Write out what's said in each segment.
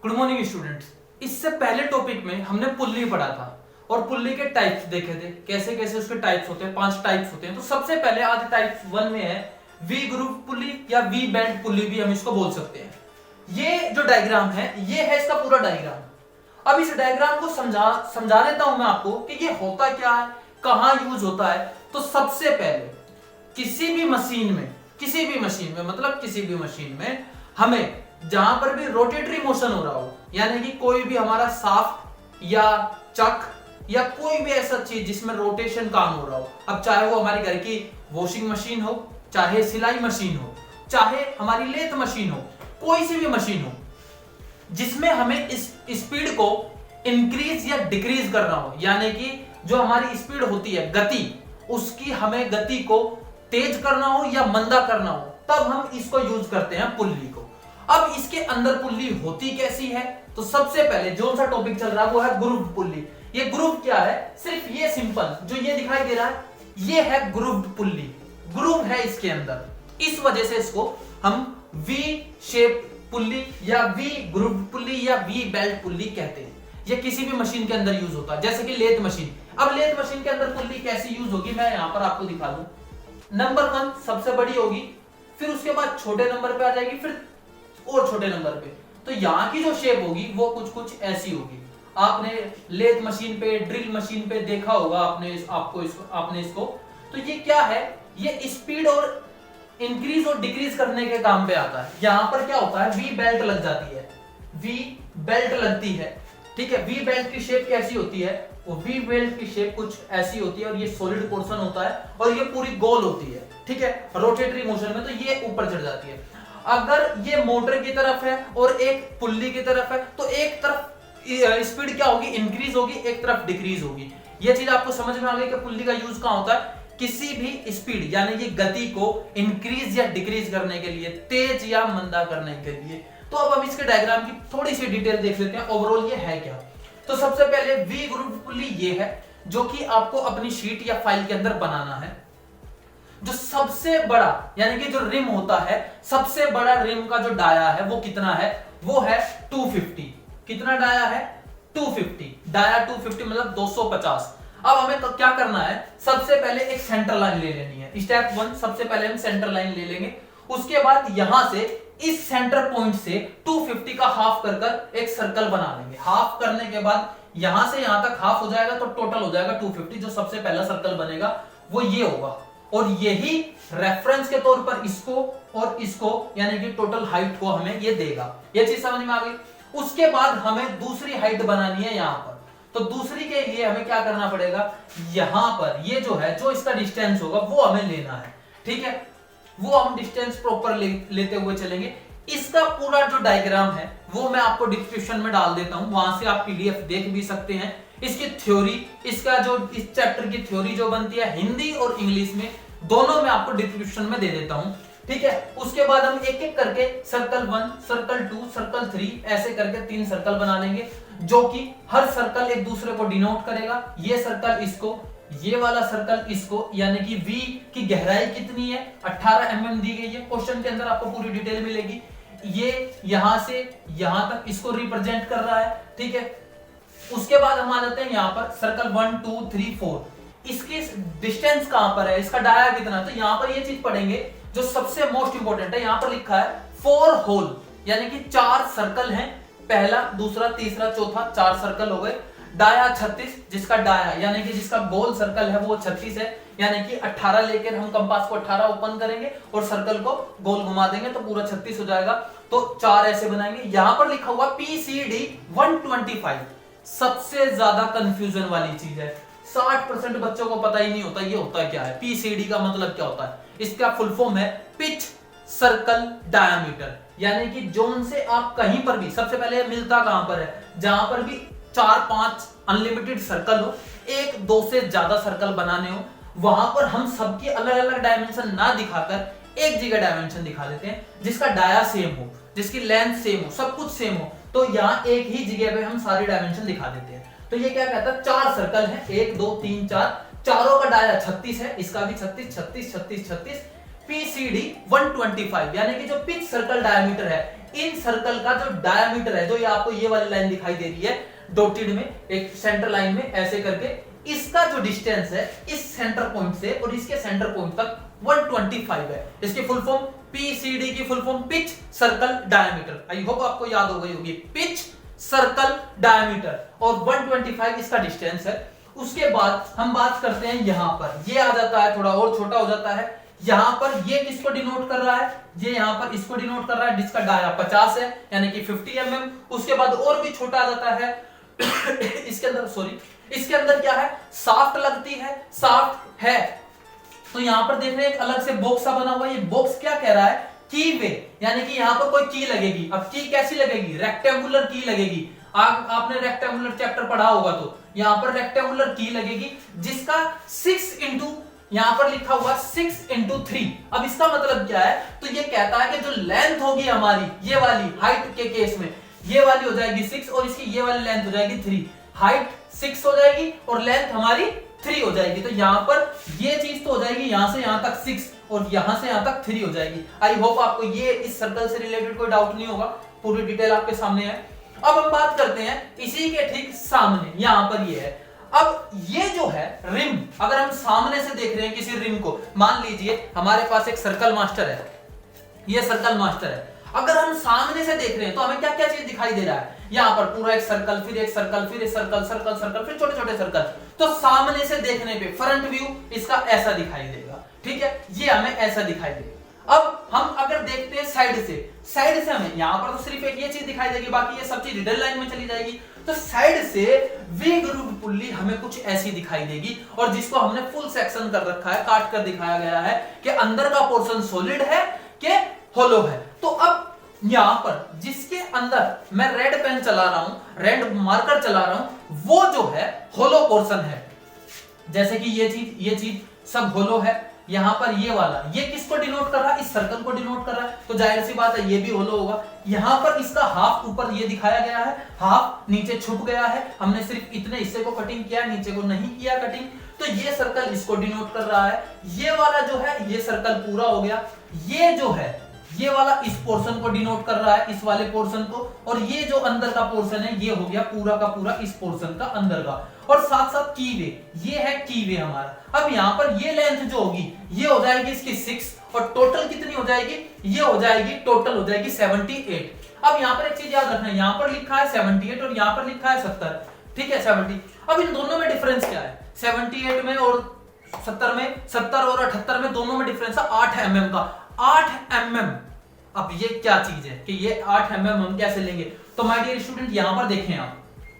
Good morning students. इससे पहले topic में हमने पुल्ली पढ़ा था और पुल्ली के टाइप्स देखे थे, कैसे कैसे उसके टाइप्स होते हैं। 5 टाइप्स होते हैं। तो सबसे पहले आज टाइप 1 में है वी ग्रूव पुल्ली या वी बेल्ट पुल्ली भी हम इसको बोल सकते हैं। ये जो डायग्राम है ये है इसका पूरा डायग्राम। अब इस डायग्राम को समझा देता हूं मैं आपको कि ये होता क्या है, कहां यूज होता है। तो सबसे पहले किसी भी मशीन में हमें जहां पर भी रोटेटरी मोशन हो रहा हो, यानी कि कोई भी हमारा शाफ्ट या चक या कोई भी ऐसा चीज जिसमें रोटेशन काम हो रहा हो, अब चाहे वो हमारी घर की वॉशिंग मशीन हो, चाहे सिलाई मशीन हो, चाहे हमारी लेथ मशीन हो, कोई सी भी मशीन हो जिसमें हमें इस स्पीड को इंक्रीज या डिक्रीज करना हो, यानी कि जो हमारी स्पीड होती है गति, उसकी हमें गति को तेज करना हो या मंदा करना हो, तब हम इसको यूज करते हैं पुल्ली को। अब इसके अंदर पुल्ली होती कैसी है, तो सबसे पहले जो सा टॉपिक चल रहा है वो है ग्रूव्ड पुल्ली। ये ग्रूव क्या है, सिर्फ ये सिंपल जो ये दिखाई दे रहा है ये है ग्रूव्ड पुल्ली। ग्रूव है इसके अंदर, इस वजह से इसको हम वी शेप पुल्ली या वी ग्रूव्ड पुल्ली या वी बेल्ट पुल्ली कहते हैं। ये किसी भी मशीन के अंदर यूज होता है, जैसे कि लेथ मशीन। अब लेथ मशीन के अंदर पुल्ली कैसी यूज होगी मैं यहां पर आपको दिखा दूं। नंबर 1 सबसे बड़ी होगी, फिर उसके बाद छोटे नंबर पे आ जाएगी, फिर और छोटे नंबर पे। तो यहाँ की जो शेप होगी वो कुछ ऐसी होगी। आपने लेथ मशीन पे, ड्रिल मशीन पे देखा होगा आपने इसको। तो ये क्या है, ये स्पीड और इंक्रीज और डिक्रीज करने के काम पे आता है। यहाँ पर क्या होता है, वी बेल्ट लग जाती है, वी बेल्ट लगती है, ठीक है। वी बेल्ट की शेप कैसी होती है, वो वी बेल्ट की शेप कुछ ऐसी होती है और ये सॉलिड पोर्शन होता है और ये पूरी गोल होती है, ठीक है, रोटेटरी मोशन में। तो ये ऊपर चढ़ जाती है। अगर ये मोटर की तरफ है और एक पुल्ली की तरफ है, तो एक तरफ स्पीड क्या होगी, इंक्रीज होगी, एक तरफ डिक्रीज होगी। ये चीज आपको समझ में आ गई कि पुल्ली का यूज कहां होता है, किसी भी स्पीड यानी कि गति को इंक्रीज या डिक्रीज करने के लिए, तेज या मंदा करने के लिए। तो अब हम इसके डायग्राम की थोड़ी सी डिटेल देख लेते हैं, ओवरऑल ये है क्या। तो सबसे पहले वी ग्रूव्ड पुल्ली ये है जो कि आपको अपनी शीट या फाइल के अंदर बनाना है। जो सबसे बड़ा यानी कि जो रिम होता है, सबसे बड़ा रिम का जो डाया है वो कितना है, वो है 250। कितना डाया है, 250। डाया 250 मतलब 250। अब हमें तो क्या करना है, सबसे पहले एक सेंटर लाइन ले लेनी है। स्टेप 1 सबसे पहले हम सेंटर लाइन ले लेंगे। उसके बाद यहां से इस सेंटर पॉइंट से 250 का हाफ कर एक सर्कल बना लेंगे। हाफ करने के बाद यहां से यहां तक हाफ हो जाएगा तो टोटल हो जाएगा 250। जो सबसे पहला सर्कल बनेगा वो ये होगा और यही रेफरेंस के तौर पर इसको और इसको यानी कि टोटल हाइट को हमें ये देगा। ये चीज समझ में आ गई। उसके बाद हमें दूसरी हाइट बनानी है यहां पर। तो दूसरी के लिए हमें क्या करना पड़ेगा, यहां पर ये जो है, जो इसका डिस्टेंस होगा वो हमें लेना है, ठीक है। वो हम डिस्टेंस प्रॉपर लेते हुए चलेंगे। इसका पूरा जो डायग्राम है वो मैं आपको डिस्क्रिप्शन में डाल देता हूं, वहां से आप पीडीएफ देख भी सकते हैं। इसकी थ्योरी, इसका जो इस चैप्टर की थ्योरी जो बनती है हिंदी और इंग्लिश में, दोनों में आपको डिस्क्रिप्शन में दे देता हूं, ठीक है। उसके बाद हम एक एक करके सर्कल 1, सर्कल 2, सर्कल 3 ऐसे करके 3 सर्कल बना लेंगे, जो कि हर सर्कल एक दूसरे को डिनोट करेगा। ये सर्कल इसको, ये वाला सर्कल इसको, यानी कि V की गहराई कितनी है, 18 mm दी गई है। क्वेश्चन के अंदर आपको पूरी डिटेल मिलेगी। ये यहां से यहां तक इसको रिप्रेजेंट कर रहा है, ठीक है। उसके बाद हम आ जाते हैं यहां पर सर्कल 1 2 3 4। इसकी डिस्टेंस कहां पर है, इसका डाया कितना है, तो यहां पर ये चीज पढ़ेंगे जो सबसे मोस्ट इंपोर्टेंट है। यहां पर लिखा है 4 होल, यानी कि 4 सर्कल हैं, पहला, दूसरा, तीसरा, चौथा, 4 सर्कल हो गए। डाया 36, जिसका डाया यानी कि जिसका गोल सर्कल है वो 36 है, यानी कि 18 लेकर हम कंपास को 18 ओपन करेंगे और सर्कल को गोल घुमा देंगे तो पूरा 36 हो जाएगा। तो 4 ऐसे बनाएंगे। यहां पर लिखा हुआ PCD 125, सबसे ज्यादा कंफ्यूजन वाली चीज है। 60% बच्चों को पता ही नहीं होता ये होता क्या है, पीसीडी का मतलब क्या होता है। इसका फुल फॉर्म है पिच सर्कल डायामीटर, यानी कि जोन से आप कहीं पर भी, सबसे पहले मिलता कहां पर है, जहां पर भी 4-5 अनलिमिटेड सर्कल हो, 1-2 से ज्यादा सर्कल बनाने हो, वहां पर हम सबकी अलग अलग डायमेंशन ना दिखाकर एक जगह डायमेंशन दिखा देते हैं, जिसका डाया सेम हो, जिसकी लेंथ सेम हो, सब कुछ सेम हो। तो यहाँ एक ही जगह पे हम सारी डायमेंशन दिखा देते हैं। तो ये क्या कहता है, 4 सर्कल है, 1 2 3 4, चारों का डाया 36 है, इसका भी 36 36 36 36, PCD 125, यानी कि जो पिच सर्कल डायमीटर है, इन सर्कल का जो डायमीटर है, जो ये आपको ये वाली लाइन दिखाई दे रही है डॉटेड में, एक सेंटर लाइन में ऐसे करके, इसका जो डिस्टेंस है इस सेंटर पॉइंट से और इसके सेंटर पॉइंट तक 125 है। इसकी फुल फॉर्म PCD की full form pitch circle diameter. I hope आपको याद हो गई होगी, पिच सर्कल डायमीटर, और 125 इसका डिस्टेंस है। उसके बाद हम बात करते हैं यहां पर, ये आ जाता है थोड़ा और छोटा हो जाता है। यहां पर ये किसको डिनोट कर रहा है, ये यहां पर इसको डिनोट कर रहा है, जिसका डाया 50 है यानी कि 50 mm। उसके बाद और भी छोटा आ जाता है इसके अंदर, सॉरी, इसके अंदर क्या है, साफ्ट लगती है, साफ्ट है। तो यहां पर देख रहे हैं एक अलग से बॉक्स सा बना हुआ है, ये बॉक्स क्या कह रहा है, की वे, यानी कि यहां पर कोई की लगेगी। अब की कैसी लगेगी, रेक्टेंगुलर की लगेगी। आपने रेक्टेंगुलर चैप्टर पढ़ा होगा, तो यहां पर रेक्टेंगुलर की लगेगी जिसका 6 इंटू, यहां पर लिखा हुआ 6 इंटू 3। अब इसका मतलब क्या है, तो ये कहता है कि जो लेंथ होगी हमारी, ये वाली हाइट के केस में ये वाली हो जाएगी 6 और इसकी ये वाली लेंथ हो जाएगी 3। हाइट 6 हो जाएगी और लेंथ हमारी 3 हो जाएगी। तो यहां पर ये चीज तो हो जाएगी, यहां से यहां तक 6 और यहां से यहां तक 3 हो जाएगी। आई होप आपको ये इस सर्कल से रिलेटेड कोई डाउट नहीं होगा, पूरी डिटेल आपके सामने है। अब हम बात करते हैं इसी के ठीक सामने, यहां पर ये है। अब ये जो है रिम, अगर हम सामने से देख रहे हैं किसी रिम को, मान लीजिए हमारे पास एक सर्कल मास्टर है, ये सर्कल मास्टर है। अगर हम सामने से देख रहे हैं तो हमें क्या क्या चीज दिखाई दे रहा है, यहां पर पूरा एक सर्कल, फिर एक सर्कल, फिर एक सर्कल, सर्कल सर्कल, फिर छोटे छोटे सर्कल। तो सामने से देखने पे फ्रंट व्यू इसका ऐसा दिखाई देगा, ठीक है, ये हमें ऐसा दिखाई देगा। अब हम अगर देखते हैं साइड से हमें यहां पर तो सिर्फ एक ये चीज दिखाई देगी, बाकी ये सब चीज रिडल लाइन में चली जाएगी। तो साइड से वी ग्रुव पुल्ली हमें कुछ ऐसी दिखाई देगी, और जिसको हमने फुल सेक्शन कर रखा है, काट कर दिखाया गया है कि अंदर का पोर्शन सॉलिड है कि होलो है। तो अब यहां पर जिसके अंदर मैं रेड पेन चला रहा हूं, रेड मार्कर चला रहा हूं, वो जो है होलो पोर्शन है। जैसे कि ये चीज सब होलो है। यहां पर ये वाला, ये किसको डिनोट कर रहा है, इस सर्कल को डिनोट कर रहा है, तो जाहिर सी बात है ये भी होलो होगा। यहां पर इसका हाफ ऊपर ये दिखाया गया है, हाफ नीचे छुप गया है, हमने सिर्फ इतने हिस्से को कटिंग किया, नीचे को नहीं किया कटिंग। तो ये सर्कल इसको डिनोट कर रहा है। ये वाला जो है, ये सर्कल पूरा हो गया। ये जो है, ये वाला इस पोर्शन को डिनोट कर रहा है, इस वाले पोर्शन को, और ये जो अंदर का पोर्शन है ये हो गया पूरा का पूरा इस पोर्शन का अंदर का। और साथ साथ कीवे, ये है कीवे हमारा। अब यहां पर ये लेंथ जो होगी ये हो जाएगी इसकी 6, और टोटल कितनी हो जाएगी, ये हो जाएगी टोटल हो जाएगी 78। अब यहां पर एक चीज याद रखना, यहां पर लिखा है 78 और यहां पर लिखा है 70, ठीक है 70। अब इन दोनों में डिफरेंस क्या है, 78 में और 70 में, 70 और 78 में दोनों में डिफरेंस है 8 mm का, 8 mm। अब ये क्या चीज है कि ये 8 mm हम कैसे लेंगे, तो माय डियर स्टूडेंट यहां पर देखें आप,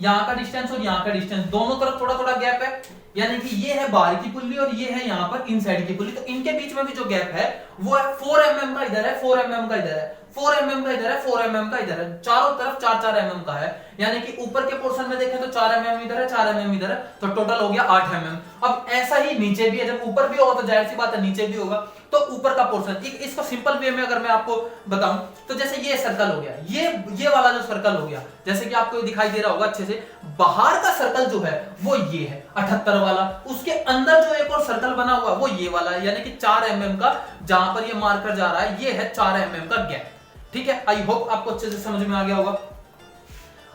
यहां का डिस्टेंस और यहां का डिस्टेंस दोनों तरफ थोड़ा थोड़ा गैप है, यानी कि ये है बाहर की पुल्ली और ये है यहां पर इनसाइड की पुल्ली। तो इनके बीच में भी जो गैप है वो है 4 mm का, इधर है 4 mm का, इधर है 4 mm का, इधर है 4 mm का, इधर है, चारों तरफ 4-4 mm का है। यानी कि ऊपर के पोर्शन में देखें तो 4 mm इधर है, 4 mm इधर है, तो टोटल हो गया 8 mm। अब ऐसा ही नीचे भी है, जब ऊपर भी होगा तो जाहिर सी बात है नीचे भी होगा। तो ऊपर का पोर्शन, इसको सिंपल वे में अगर मैं आपको बताऊं तो जैसे ये सर्कल हो गया, ये वाला जो सर्कल हो गया, जैसे कि आपको दिखाई दे रहा होगा अच्छे से, बाहर का सर्कल जो है वो ये है 78 वाला, उसके अंदर जो एक और सर्कल बना हुआ वो ये वाला है, यानी कि 4 mm का, जहां पर ये मार्कर जा रहा है ये है 4 mm का गैप, ठीक है। आई होप आपको अच्छे से समझ में आ गया होगा।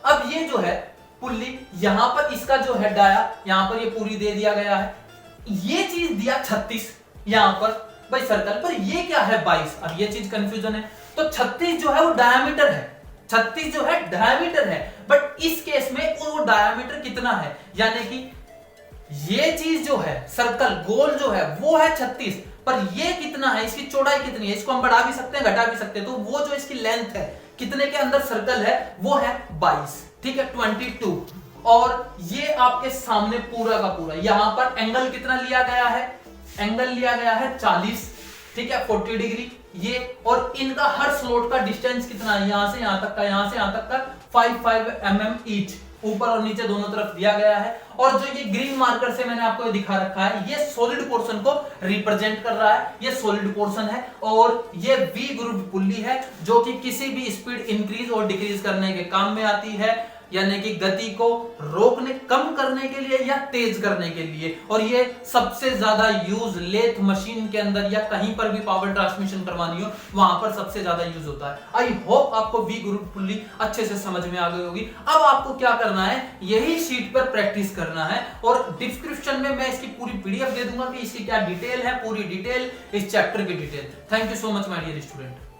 अब ये जो है पुल्ली, यहां पर इसका जो है डाया, यहां पर ये पूरी दे दिया गया है, ये चीज दिया 36 यहां पर भाई सर्कल पर, ये क्या है 22। अब ये चीज कंफ्यूजन है, तो 36 जो है वो डायमीटर है, 36 जो है डायमीटर है, बट इस केस में वो डायमीटर कितना है, यानी कि ये चीज जो है सर्कल गोल जो है वो है 36, पर ये कितना है, इसकी चौड़ाई कितनी है, इसको हम बढ़ा भी सकते हैं घटा भी सकते हैं, तो वो जो इसकी लेंथ है कितने के अंदर सर्कल है वो है 22, ठीक है 22। और ये आपके सामने पूरा का पूरा, यहां पर एंगल कितना लिया गया है, एंगल लिया गया है 40, ठीक है 40 डिग्री ये, और इनका हर स्लॉट का डिस्टेंस कितना है, यहां से यहां तक का, यहां से यहां तक का 5 mm ईच, ऊपर और नीचे दोनों तरफ दिया गया है। और जो ये ग्रीन मार्कर से मैंने आपको दिखा रखा है, ये सॉलिड पोर्शन को रिप्रेजेंट कर रहा है, ये सॉलिड पोर्शन है, और ये वी ग्रुव पुल्ली है जो कि किसी भी स्पीड इंक्रीज और डिक्रीज करने के काम में आती है। यानी कि गति को रोकने, कम करने के लिए या तेज करने के लिए। और ये सबसे ज्यादा यूज लेथ मशीन के अंदर या कहीं पर भी पावर ट्रांसमिशन करवानी हो वहां पर सबसे ज्यादा यूज होता है। आई होप आपको वी ग्रुप पुल्ली अच्छे से समझ में आ गई होगी। अब आपको क्या करना है, यही शीट पर प्रैक्टिस करना है और डिस्क्रिप्शन में मैं इसकी पूरी पीडीएफ दे दूंगा कि इसकी क्या डिटेल है, पूरी डिटेल इस चैप्टर की detail. Thank you so much my dear student.